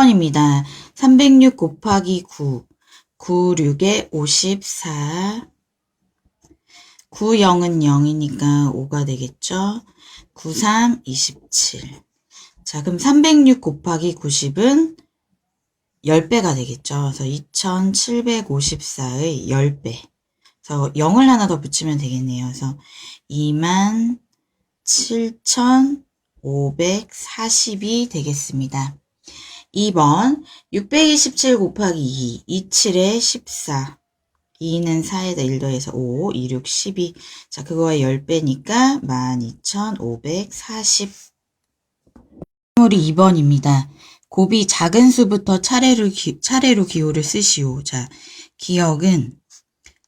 번입니다. 306 곱하기 9. 9, 6에 54. 9, 0은 0이니까 5가 되겠죠. 9, 3, 27. 자, 그럼 306 곱하기 90은 10배가 되겠죠. 그래서 2754의 10배. 그래서 0을 하나 더 붙이면 되겠네요. 그래서 27,540이 되겠습니다. 2번 627 곱하기 2, 27에 14. 2는 4에다 1 더해서 5, 2, 6, 12. 자, 그거의 10배니까 12,540. 우리 2번입니다. 곱이 작은 수부터 차례로 기호를 쓰시오. 자, 기억은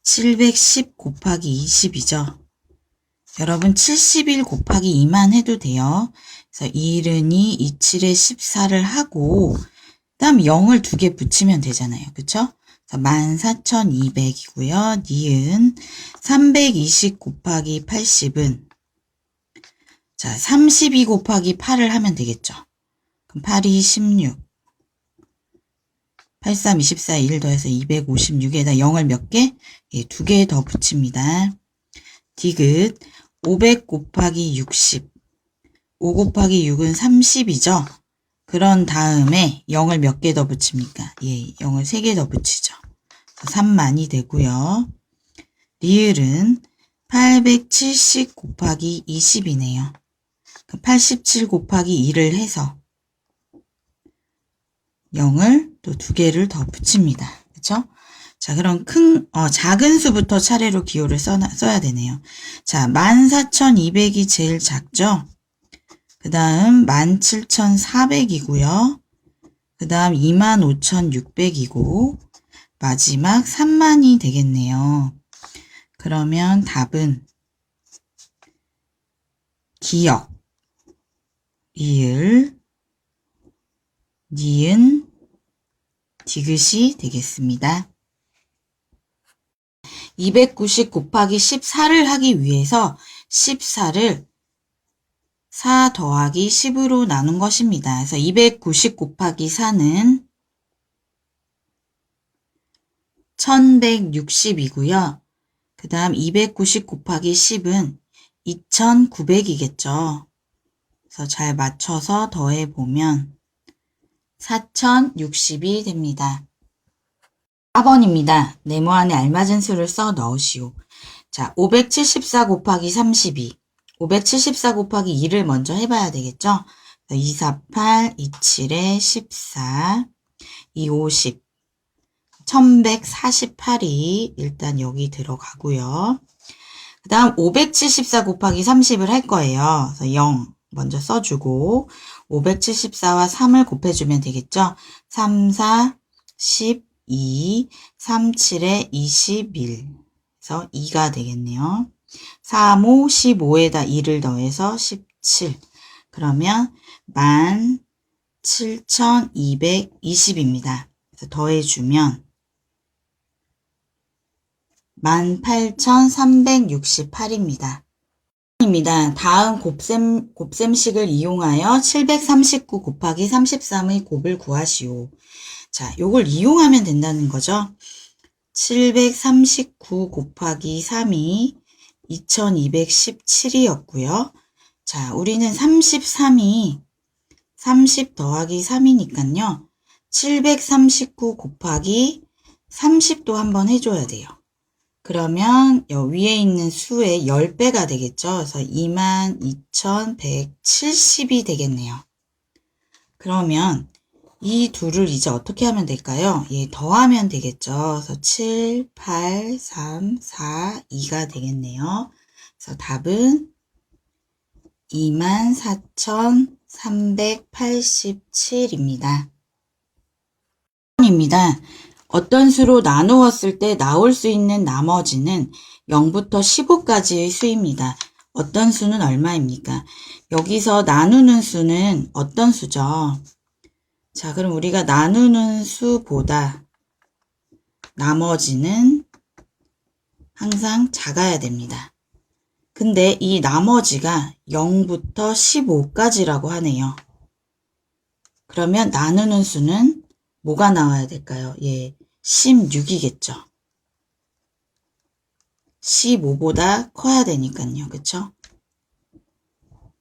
710 곱하기 20이죠. 여러분 71 곱하기 2만 해도 돼요. 그래서 1은이 27에 14를 하고 그다음 0을 2개 붙이면 되잖아요. 그쵸? 14,200이고요. 니은 320 곱하기 80은 자 32 곱하기 8을 하면 되겠죠. 그럼 8이 16 83, 24, 1 더해서 256에다 0을 몇 개? 예, 2개 더 붙입니다. 디귿 500 곱하기 60 5 곱하기 6은 30이죠. 그런 다음에 0을 몇 개 더 붙입니까? 예, 0을 3개 더 붙이죠. 3만이 되고요. 리을은 870 곱하기 20이네요. 87 곱하기 2를 해서 0을 또 2개를 더 붙입니다. 그쵸? 자, 그럼 작은 수부터 차례로 기호를 써야 되네요. 자, 14,200이 제일 작죠? 그 다음 17,400이고요. 그 다음 25,600이고 마지막 3만이 되겠네요. 그러면 답은 기역, 리을, 니은, 디귿이 되겠습니다. 290 곱하기 14를 하기 위해서 14를 4 더하기 10으로 나눈 것입니다. 그래서 290 곱하기 4는 1160이고요. 그 다음 290 곱하기 10은 2900이겠죠. 그래서 잘 맞춰서 더해보면 4060이 됩니다. 4번입니다. 네모 안에 알맞은 수를 써 넣으시오. 자, 574 곱하기 32. 574 곱하기 2를 먼저 해봐야 되겠죠? 248, 27에 14, 250, 1148이 일단 여기 들어가고요. 그 다음 574 곱하기 30을 할 거예요. 그래서 0 먼저 써주고 574와 3을 곱해주면 되겠죠? 3, 4, 12, 3, 7에 21. 그래서 2가 되겠네요. 3, 5, 15에다 2를 더해서 17. 그러면 17,220입니다. 그래서 더해주면 18,368입니다. 다음 곱셈식을 이용하여 739 곱하기 33의 곱을 구하시오. 자, 요걸 이용하면 된다는 거죠. 739 곱하기 3이 2217이었고요. 자, 우리는 33이 30 더하기 3이니까요. 739 곱하기 30도 한번 해줘야 돼요. 그러면 위에 있는 수의 10배가 되겠죠. 그래서 22,170이 되겠네요. 그러면 이 둘을 이제 어떻게 하면 될까요? 예, 더하면 되겠죠. 그래서 7, 8, 3, 4, 2가 되겠네요. 그래서 답은 24,387입니다. 입니다. 어떤 수로 나누었을 때 나올 수 있는 나머지는 0부터 15까지의 수입니다. 어떤 수는 얼마입니까? 여기서 나누는 수는 어떤 수죠? 자, 그럼 우리가 나누는 수보다 나머지는 항상 작아야 됩니다. 근데 이 나머지가 0부터 15까지라고 하네요. 그러면 나누는 수는 뭐가 나와야 될까요? 예, 16이겠죠. 15보다 커야 되니까요. 그쵸?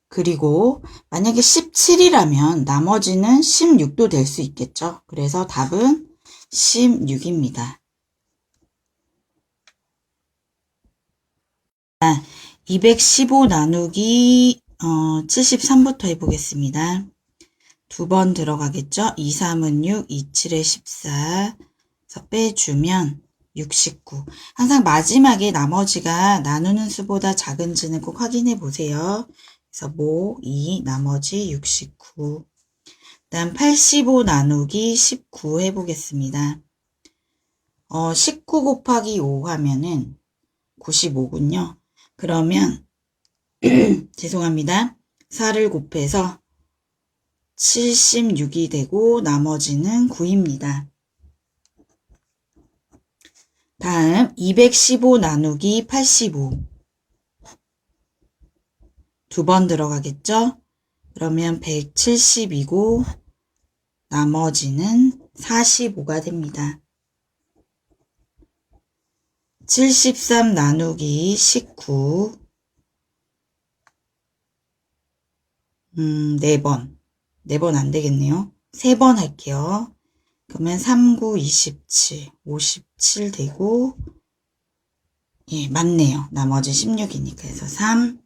그리고 만약에 17이라면 나머지는 16도 될 수 있겠죠. 그래서 답은 16입니다. 215 나누기 73부터 해보겠습니다. 두 번 들어가겠죠. 2, 3은 6, 2, 7에 14. 그래서 빼주면 69. 항상 마지막에 나머지가 나누는 수보다 작은지는 꼭 확인해 보세요. 그래서 모 2, 나머지 69. 다음 85 나누기 19 해보겠습니다. 19 곱하기 5 하면은 95군요. 그러면 죄송합니다. 4를 곱해서 76이 되고 나머지는 9입니다. 다음 215 나누기 85. 두 번 들어가겠죠? 그러면 170이고 나머지는 45가 됩니다. 73 나누기 19. 4번. 4번 안 되겠네요. 3번 할게요. 그러면 3, 9, 27. 57 되고, 예, 맞네요. 나머지 16이니까. 그래서 3,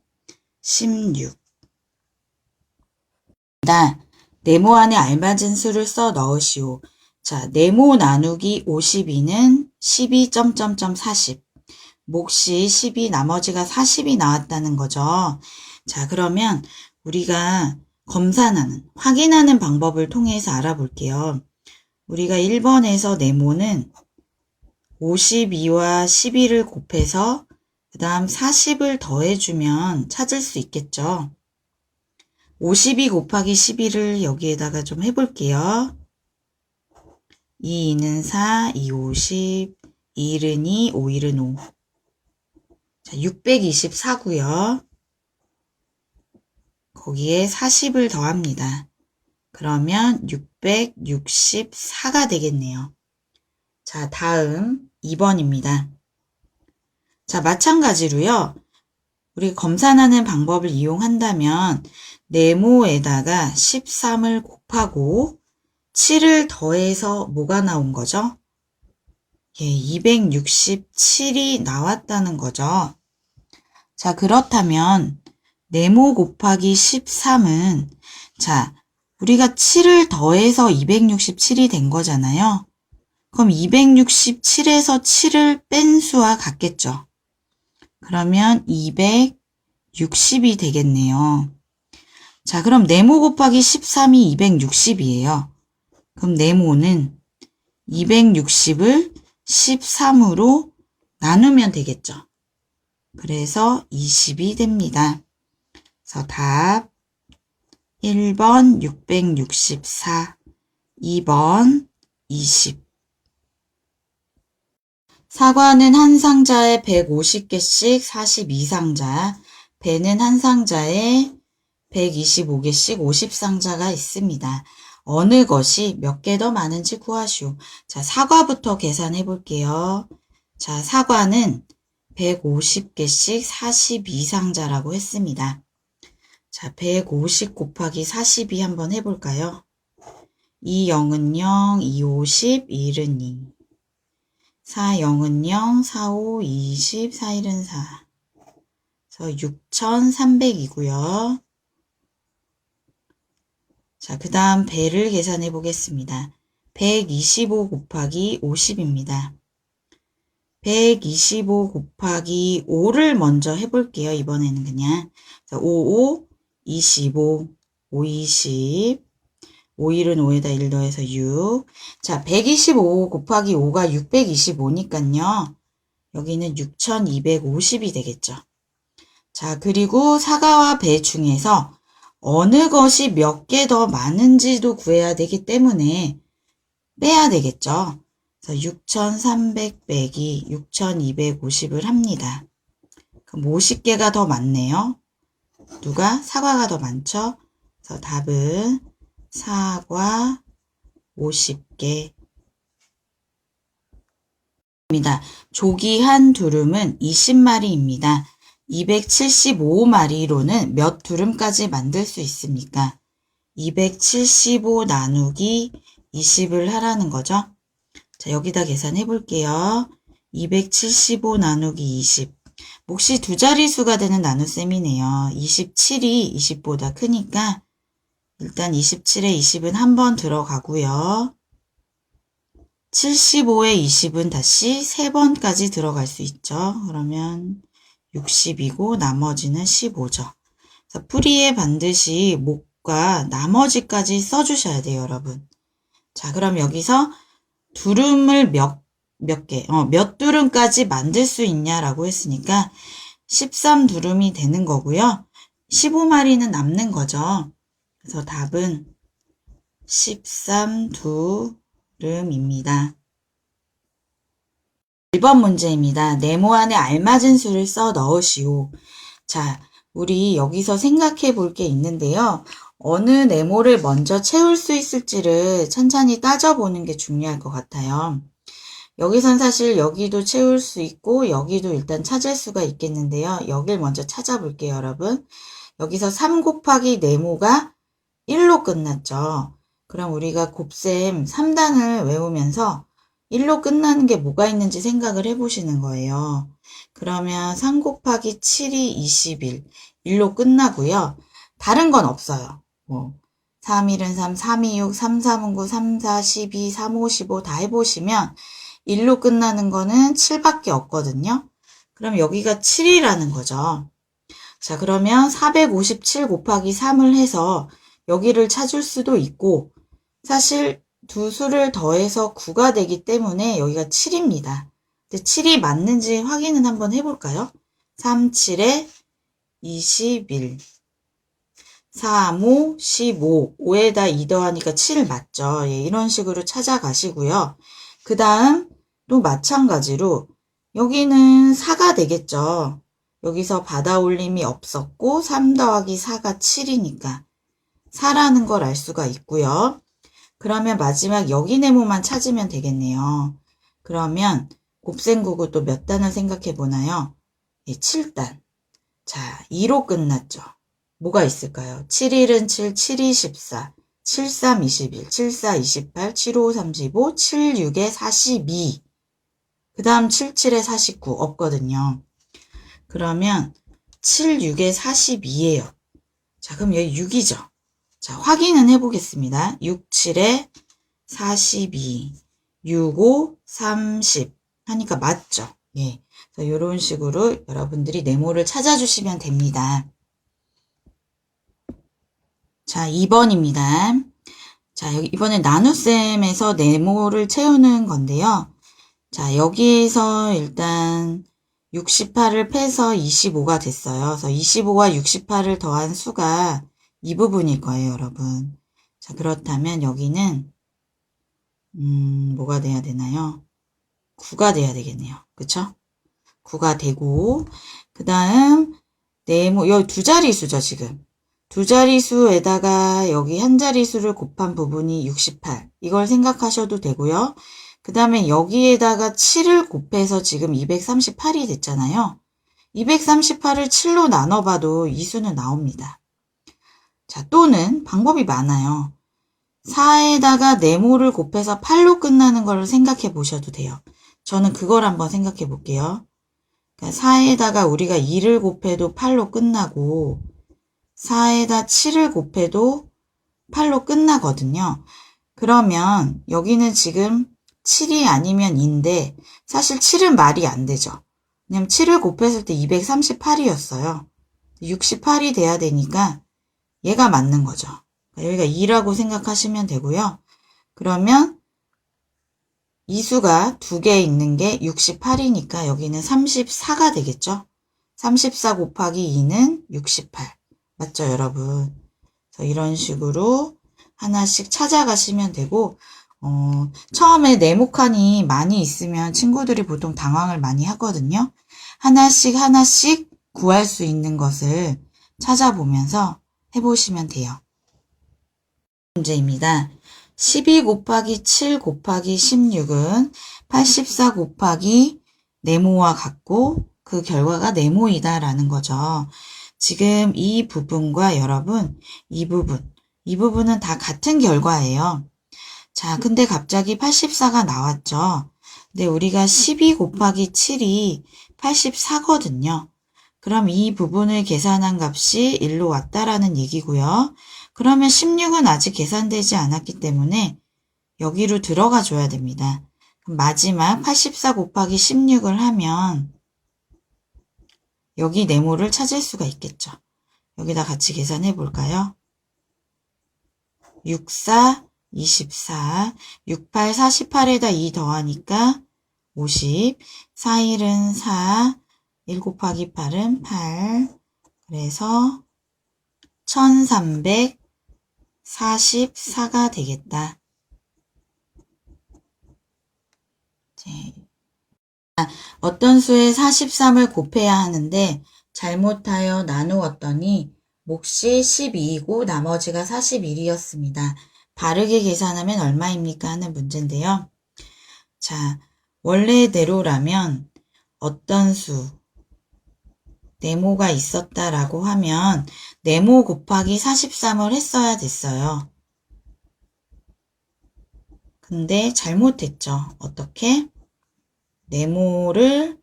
16. 네모 안에 알맞은 수를 써 넣으시오. 자, 네모 나누기 52는 12.40. 몫이 10이 나머지가 40이 나왔다는 거죠. 자, 그러면 우리가 검산하는, 확인하는 방법을 통해서 알아볼게요. 우리가 1번에서 네모는 52와 12를 곱해서 그 다음 40을 더해주면 찾을 수 있겠죠. 52 곱하기 12를 여기에다가 좀 해볼게요. 2, 2는 4, 2, 50, 2, 1은 2, 5, 1은 5. 자, 624고요. 거기에 40을 더합니다. 그러면 664가 되겠네요. 자, 다음 2번입니다. 자, 마찬가지로요. 우리 검산하는 방법을 이용한다면 네모에다가 13을 곱하고 7을 더해서 뭐가 나온 거죠? 예, 267이 나왔다는 거죠. 자, 그렇다면 네모 곱하기 13은 자, 우리가 7을 더해서 267이 된 거잖아요. 그럼 267에서 7을 뺀 수와 같겠죠. 그러면 260이 되겠네요. 자, 그럼 네모 곱하기 13이 260이에요. 그럼 네모는 260을 13으로 나누면 되겠죠. 그래서 20이 됩니다. 그래서 답 1번 664, 2번 20. 사과는 한 상자에 150개씩 42상자, 배는 한 상자에 125개씩 50상자가 있습니다. 어느 것이 몇 개 더 많은지 구하시오. 자, 사과부터 계산해 볼게요. 자, 사과는 150개씩 42상자라고 했습니다. 자, 150 곱하기 42 한번 해볼까요? 2, 0은 0, 2, 50, 1은 2. 4, 0은 0, 4, 5, 20, 4, 1은 4. 그래서 6,300이고요. 자, 그 다음 배를 계산해 보겠습니다. 125 곱하기 50입니다. 125 곱하기 5를 먼저 해볼게요. 이번에는 그냥. 5, 5, 25, 5, 20, 5, 1은 5에다 1 더해서 6. 자, 125 곱하기 5가 625니까요. 여기는 6250이 되겠죠. 자, 그리고 사과와 배 중에서 어느 것이 몇 개 더 많은지도 구해야 되기 때문에 빼야 되겠죠. 그래서 6300 빼기 6250을 합니다. 그럼 50개가 더 많네요. 누가? 사과가 더 많죠? 그래서 답은 사과 50개. 입니다. 조기 한 두름은 20마리입니다. 275마리로는 몇 두름까지 만들 수 있습니까? 275 나누기 20을 하라는 거죠. 자, 여기다 계산해 볼게요. 275 나누기 20. 몫이 두 자릿수가 되는 나눗셈이네요. 27이 20보다 크니까 일단 27에 20은 한 번 들어가고요. 75에 20은 다시 3번까지 들어갈 수 있죠. 그러면 60이고 나머지는 15죠. 그래서 풀이에 반드시 목과 나머지까지 써주셔야 돼요, 여러분. 자, 그럼 여기서 두름을 몇 두름까지 만들 수 있냐라고 했으니까 13두름이 되는 거고요. 15마리는 남는 거죠. 그래서 답은 13두름입니다. 1번 문제입니다. 네모 안에 알맞은 수를 써 넣으시오. 자, 우리 여기서 생각해 볼 게 있는데요. 어느 네모를 먼저 채울 수 있을지를 천천히 따져보는 게 중요할 것 같아요. 여기선 사실 여기도 채울 수 있고 여기도 일단 찾을 수가 있겠는데요. 여길 먼저 찾아볼게요, 여러분. 여기서 3 곱하기 네모가 1로 끝났죠. 그럼 우리가 곱셈 3단을 외우면서 1로 끝나는 게 뭐가 있는지 생각을 해보시는 거예요. 그러면 3 곱하기 7이 21, 1로 끝나고요. 다른 건 없어요. 3, 1은 3, 3, 2, 6, 3, 3은 9, 3, 4, 12, 3, 5, 15 다 해보시면 1로 끝나는 거는 7밖에 없거든요. 그럼 여기가 7이라는 거죠. 자, 그러면 457 곱하기 3을 해서 여기를 찾을 수도 있고 사실 두 수를 더해서 9가 되기 때문에 여기가 7입니다. 근데 7이 맞는지 확인은 한번 해볼까요? 3, 7에 21 3, 5, 15 5에다 2 더하니까 7 맞죠? 예, 이런 식으로 찾아가시고요. 그 다음 또 마찬가지로 여기는 4가 되겠죠. 여기서 받아 올림이 없었고 3 더하기 4가 7이니까 4라는 걸 알 수가 있고요. 그러면 마지막 여기 네모만 찾으면 되겠네요. 그러면 곱셈국을 또 몇 단을 생각해 보나요? 예, 7단. 자, 2로 끝났죠. 뭐가 있을까요? 7, 1은 7, 7, 2, 14, 7, 3, 21, 7, 4, 28, 7, 5, 35, 7, 6에 42. 그 다음 7, 7에 49 없거든요. 그러면 7, 6에 42예요. 자, 그럼 여기 6이죠. 자, 확인은 해보겠습니다. 6, 7에 42, 6, 5, 30 하니까 맞죠? 예. 그래서 이런 식으로 여러분들이 네모를 찾아주시면 됩니다. 자, 2번입니다. 자, 여기 이번에 나눗셈에서 네모를 채우는 건데요. 자, 여기에서 일단 68을 빼서 25가 됐어요. 그래서 25와 68을 더한 수가 이 부분일 거예요, 여러분. 자, 그렇다면 여기는 뭐가 돼야 되나요? 9가 돼야 되겠네요. 그쵸? 9가 되고 그 다음 네모 여기 두 자리수죠, 지금. 두 자리수에다가 여기 한 자리수를 곱한 부분이 68. 이걸 생각하셔도 되고요. 그 다음에 여기에다가 7을 곱해서 지금 238이 됐잖아요. 238을 7로 나눠봐도 이 수는 나옵니다. 자, 또는 방법이 많아요. 4에다가 네모를 곱해서 8로 끝나는 걸 생각해 보셔도 돼요. 저는 그걸 한번 생각해 볼게요. 그러니까 4에다가 우리가 2를 곱해도 8로 끝나고 4에다 7을 곱해도 8로 끝나거든요. 그러면 여기는 지금 7이 아니면 2인데 사실 7은 말이 안 되죠. 왜냐면 7을 곱했을 때 238이었어요. 68이 돼야 되니까 얘가 맞는 거죠. 여기가 2라고 생각하시면 되고요. 그러면 이 수가 두 개 있는 게 68이니까 여기는 34가 되겠죠. 34 곱하기 2는 68. 맞죠, 여러분? 그래서 이런 식으로 하나씩 찾아가시면 되고 처음에 네모칸이 많이 있으면 친구들이 보통 당황을 많이 하거든요. 하나씩 하나씩 구할 수 있는 것을 찾아보면서 해보시면 돼요. 문제입니다. 12 곱하기 7 곱하기 16은 84 곱하기 네모와 같고 그 결과가 네모이다 라는 거죠. 지금 이 부분과 여러분 이 부분은 다 같은 결과예요. 자, 근데 갑자기 84가 나왔죠. 근데 우리가 12 곱하기 7이 84거든요. 그럼 이 부분을 계산한 값이 1로 왔다라는 얘기고요. 그러면 16은 아직 계산되지 않았기 때문에 여기로 들어가 줘야 됩니다. 마지막 84 곱하기 16을 하면 여기 네모를 찾을 수가 있겠죠. 여기다 같이 계산해 볼까요? 6, 4, 24, 6, 8, 48에다 2 더하니까 50, 4, 1은 4, 1 곱하기 8은 8, 그래서 1344가 되겠다. 어떤 수에 43을 곱해야 하는데 잘못하여 나누었더니 몫이 12이고 나머지가 41이었습니다. 바르게 계산하면 얼마입니까? 하는 문제인데요. 자, 원래대로라면 어떤 수, 네모가 있었다라고 하면 네모 곱하기 43을 했어야 됐어요. 근데 잘못했죠. 어떻게? 네모를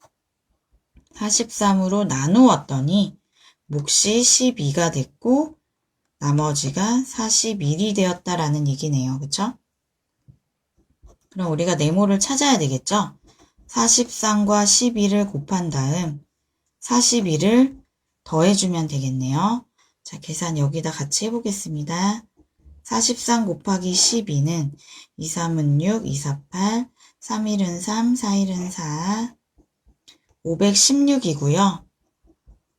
43으로 나누었더니 몫이 12가 됐고 나머지가 41이 되었다라는 얘기네요. 그쵸? 그럼 우리가 네모를 찾아야 되겠죠? 43과 12를 곱한 다음 41을 더해주면 되겠네요. 자, 계산 여기다 같이 해보겠습니다. 43 곱하기 12는 2, 3은 6, 2, 4, 8, 3, 1은 3, 4, 1은 4, 516이고요.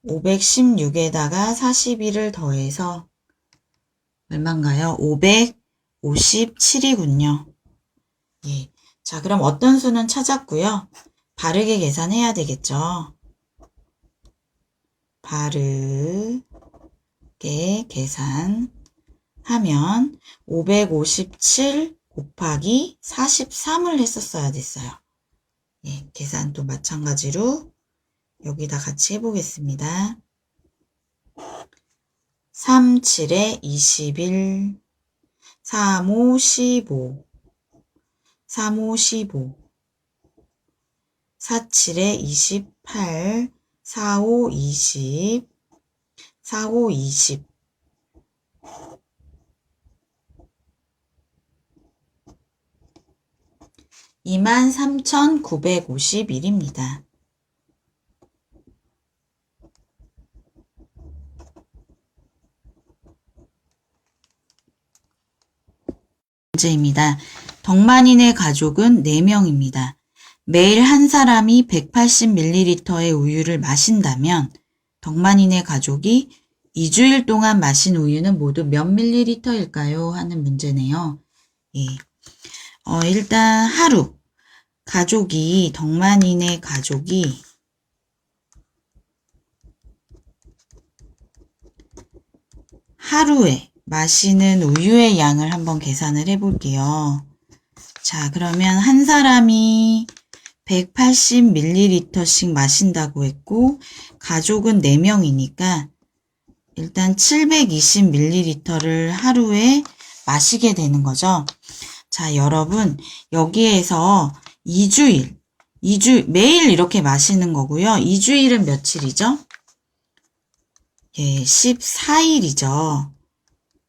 516에다가 41을 더해서 얼마인가요? 557이군요. 예. 자, 그럼 어떤 수는 찾았고요. 바르게 계산해야 되겠죠. 바르게 계산하면 557 곱하기 43을 했었어야 됐어요. 예, 계산도 마찬가지로 여기다 같이 해보겠습니다. 3, 7에 21, 3, 5, 15, 3, 5, 15, 4, 7에 28, 4, 5, 20, 4, 5, 20, 23,951입니다. 문제입니다. 덕만인의 가족은 4명입니다. 매일 한 사람이 180ml의 우유를 마신다면 덕만인의 가족이 2주일 동안 마신 우유는 모두 몇 ml일까요? 하는 문제네요. 예. 일단 덕만인의 가족이 하루에 마시는 우유의 양을 한번 계산을 해볼게요. 자, 그러면 한 사람이 180ml씩 마신다고 했고 가족은 4명이니까 일단 720ml를 하루에 마시게 되는 거죠. 자, 여러분 여기에서 2주일 매일 이렇게 마시는 거고요. 2주일은 며칠이죠? 예, 14일이죠.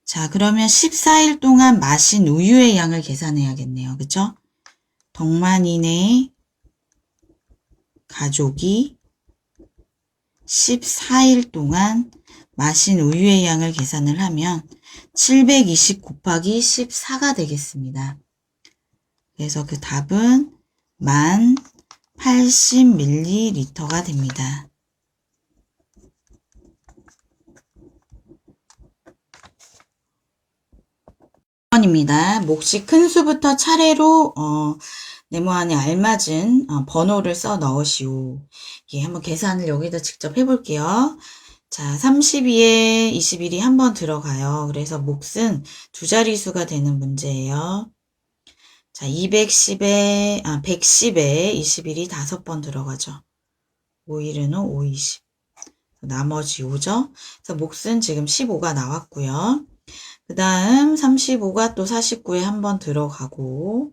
자, 그러면 14일 동안 마신 우유의 양을 계산해야겠네요. 그쵸? 덕만인의 가족이 14일 동안 마신 우유의 양을 계산을 하면 720 곱하기 14가 되겠습니다. 그래서 그 답은 1080ml가 됩니다. 입니다. 몫이 큰 수부터 차례로 네모 안에 알맞은 번호를 써 넣으시오. 예, 한번 계산을 여기다 직접 해볼게요. 자, 32에 21이 한 번 들어가요. 그래서 몫은 두 자릿수가 되는 문제예요. 자, 110에 21이 5번 들어가죠. 5일은 5, 5, 20. 나머지 5죠. 그래서 몫은 지금 15가 나왔고요. 그 다음 35가 또 49에 한 번 들어가고,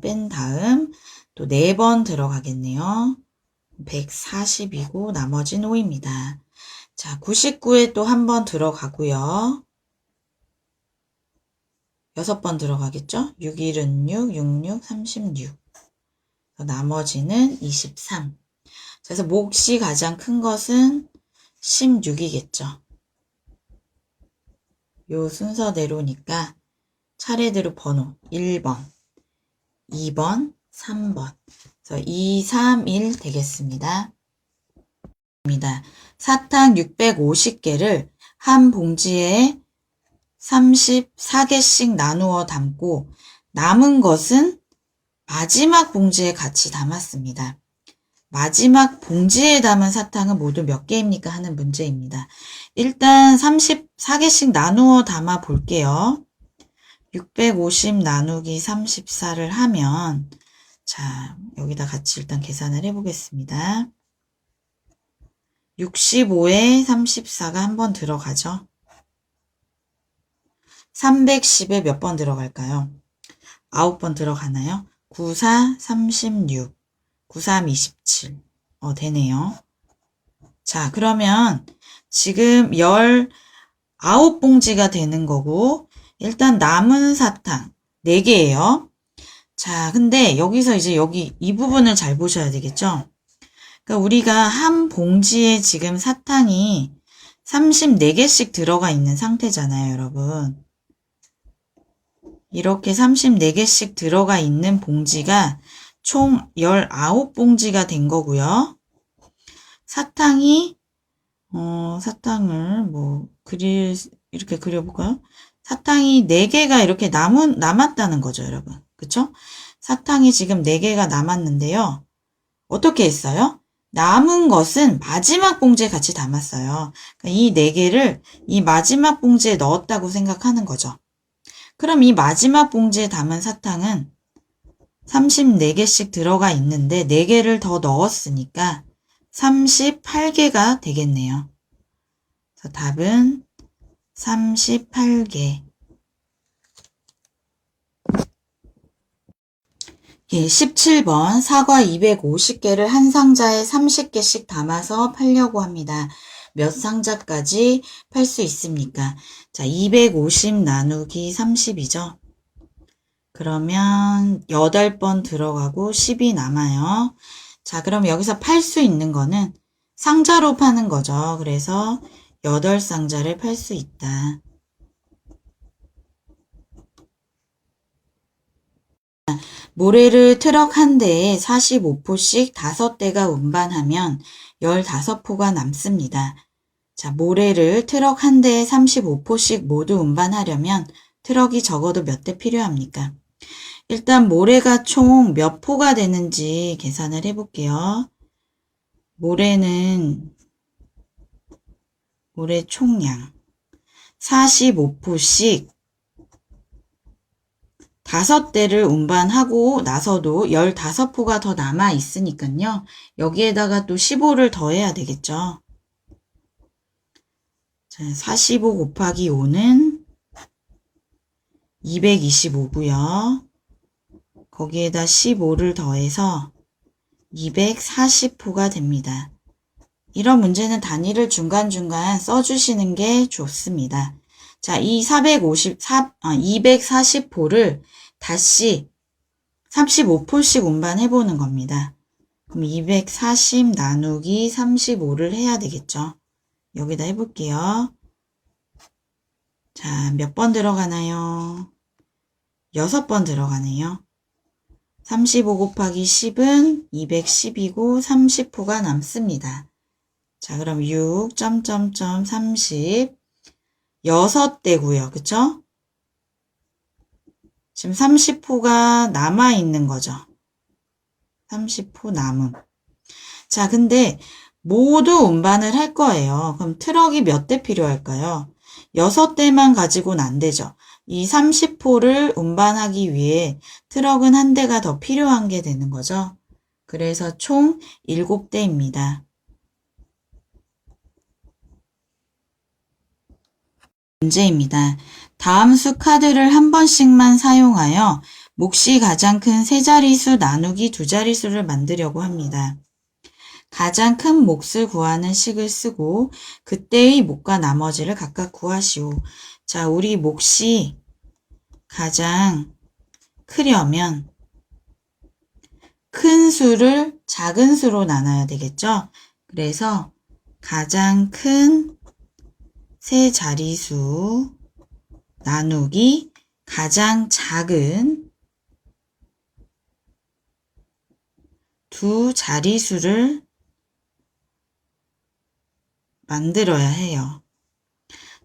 뺀 다음 또 4번 들어가겠네요. 140이고 나머지는 5입니다. 자, 99에 또 한 번 들어가고요. 6번 들어가겠죠? 6일은 6, 66, 36. 나머지는 23. 그래서 몫이 가장 큰 것은 16이겠죠. 요 순서대로니까 차례대로 번호 1번, 2번, 3번. 그래서 2, 3, 1 되겠습니다. 사탕 650개를 한 봉지에 34개씩 나누어 담고 남은 것은 마지막 봉지에 같이 담았습니다. 마지막 봉지에 담은 사탕은 모두 몇 개입니까? 하는 문제입니다. 일단 34개씩 나누어 담아 볼게요. 650 나누기 34를 하면, 자, 여기다 같이 일단 계산을 해보겠습니다. 65에 34가 한 번 들어가죠. 310에 몇 번 들어갈까요? 9번 들어가나요? 9, 4, 36, 9, 3, 27. 되네요. 자, 그러면 지금 19봉지가 되는 거고, 일단 남은 사탕 4개예요. 자, 근데 여기서 이제 여기 이 부분을 잘 보셔야 되겠죠? 그러니까 우리가 한 봉지에 지금 사탕이 34개씩 들어가 있는 상태잖아요, 여러분. 이렇게 34개씩 들어가 있는 봉지가 총 19봉지가 된 거고요. 사탕이 사탕을 이렇게 그려볼까요? 사탕이 4개가 이렇게 남았다는 거죠, 여러분. 그쵸? 사탕이 지금 4개가 남았는데요. 어떻게 했어요? 남은 것은 마지막 봉지에 같이 담았어요. 그러니까 이 4개를 이 마지막 봉지에 넣었다고 생각하는 거죠. 그럼 이 마지막 봉지에 담은 사탕은 34개씩 들어가 있는데 4개를 더 넣었으니까 38개가 되겠네요. 그래서 답은 38개. 예, 17번 사과 250개를 한 상자에 30개씩 담아서 팔려고 합니다. 몇 상자까지 팔 수 있습니까? 자, 250 나누기 30이죠. 그러면 8번 들어가고 10이 남아요. 자, 그럼 여기서 팔 수 있는 거는 상자로 파는 거죠. 그래서 8상자를 팔 수 있다. 모래를 트럭 한 대에 45포씩 5대가 운반하면 15포가 남습니다. 자, 모래를 트럭 한 대에 35포씩 모두 운반하려면 트럭이 적어도 몇 대 필요합니까? 일단 모래가 총 몇 포가 되는지 계산을 해볼게요. 모래 총량 45포씩 5대를 운반하고 나서도 15포가 더 남아 있으니까요. 여기에다가 또 15를 더해야 되겠죠. 자, 45 곱하기 5는 225고요. 거기에다 15를 더해서 240포가 됩니다. 이런 문제는 단위를 중간중간 써주시는 게 좋습니다. 자, 이 240포를 다시 35포씩 운반해보는 겁니다. 그럼 240 나누기 35를 해야 되겠죠. 여기다 해볼게요. 자, 몇 번 들어가나요? 6번 들어가네요. 35 곱하기 10은 210이고 30포가 남습니다. 자, 그럼 6, 30, 6대고요. 그쵸? 지금 30포가 남아있는 거죠. 30포 남음. 자, 근데 모두 운반을 할 거예요. 그럼 트럭이 몇 대 필요할까요? 6대만 가지고는 안 되죠. 이 30호를 운반하기 위해 트럭은 한 대가 더 필요한 게 되는 거죠. 그래서 총 7대입니다. 문제입니다. 다음 수 카드를 한 번씩만 사용하여 몫이 가장 큰 세 자릿수 나누기 두 자릿수를 만들려고 합니다. 가장 큰 몫을 구하는 식을 쓰고 그때의 몫과 나머지를 각각 구하시오. 자, 우리 몫이 가장 크려면 큰 수를 작은 수로 나눠야 되겠죠? 그래서 가장 큰 세 자릿수 나누기 가장 작은 두 자릿수를 만들어야 해요.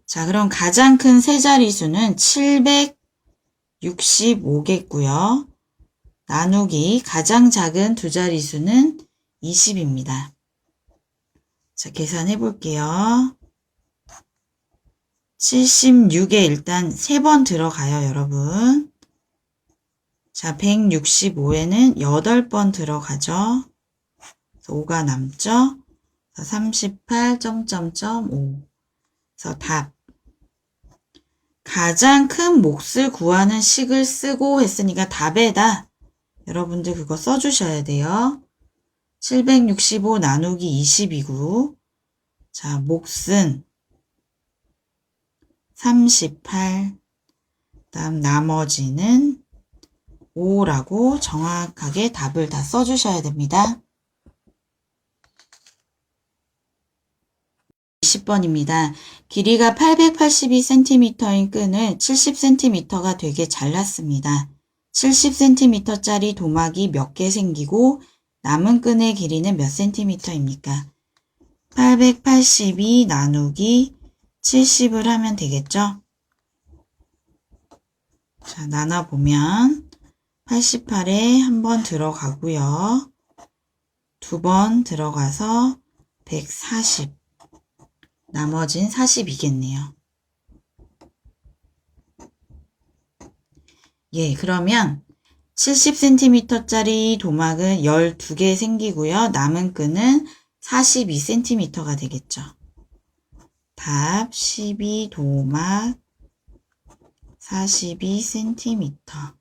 자, 그럼 가장 큰 세 자릿수는 765겠고요. 나누기 가장 작은 두 자릿수는 20입니다. 자, 계산해 볼게요. 76에 일단 3번 들어가요, 여러분. 자, 165에는 8번 들어가죠. 5가 남죠. 38, .5. 그래서 답. 가장 큰 몫을 구하는 식을 쓰고 했으니까 답에다 여러분들 그거 써주셔야 돼요. 765 나누기 20이고, 자, 몫은 38, 다음 나머지는 5라고 정확하게 답을 다 써주셔야 됩니다. 20번입니다. 길이가 882cm인 끈을 70cm가 되게 잘랐습니다. 70cm짜리 도막이 몇 개 생기고 남은 끈의 길이는 몇 cm입니까? 882 나누기 70을 하면 되겠죠? 자, 나눠보면 88에 한 번 들어가고요. 2번 들어가서 140. 나머진 40이겠네요. 예, 그러면 70cm짜리 도막은 12개 생기고요. 남은 끈은 42cm가 되겠죠. 답 12도막 42cm.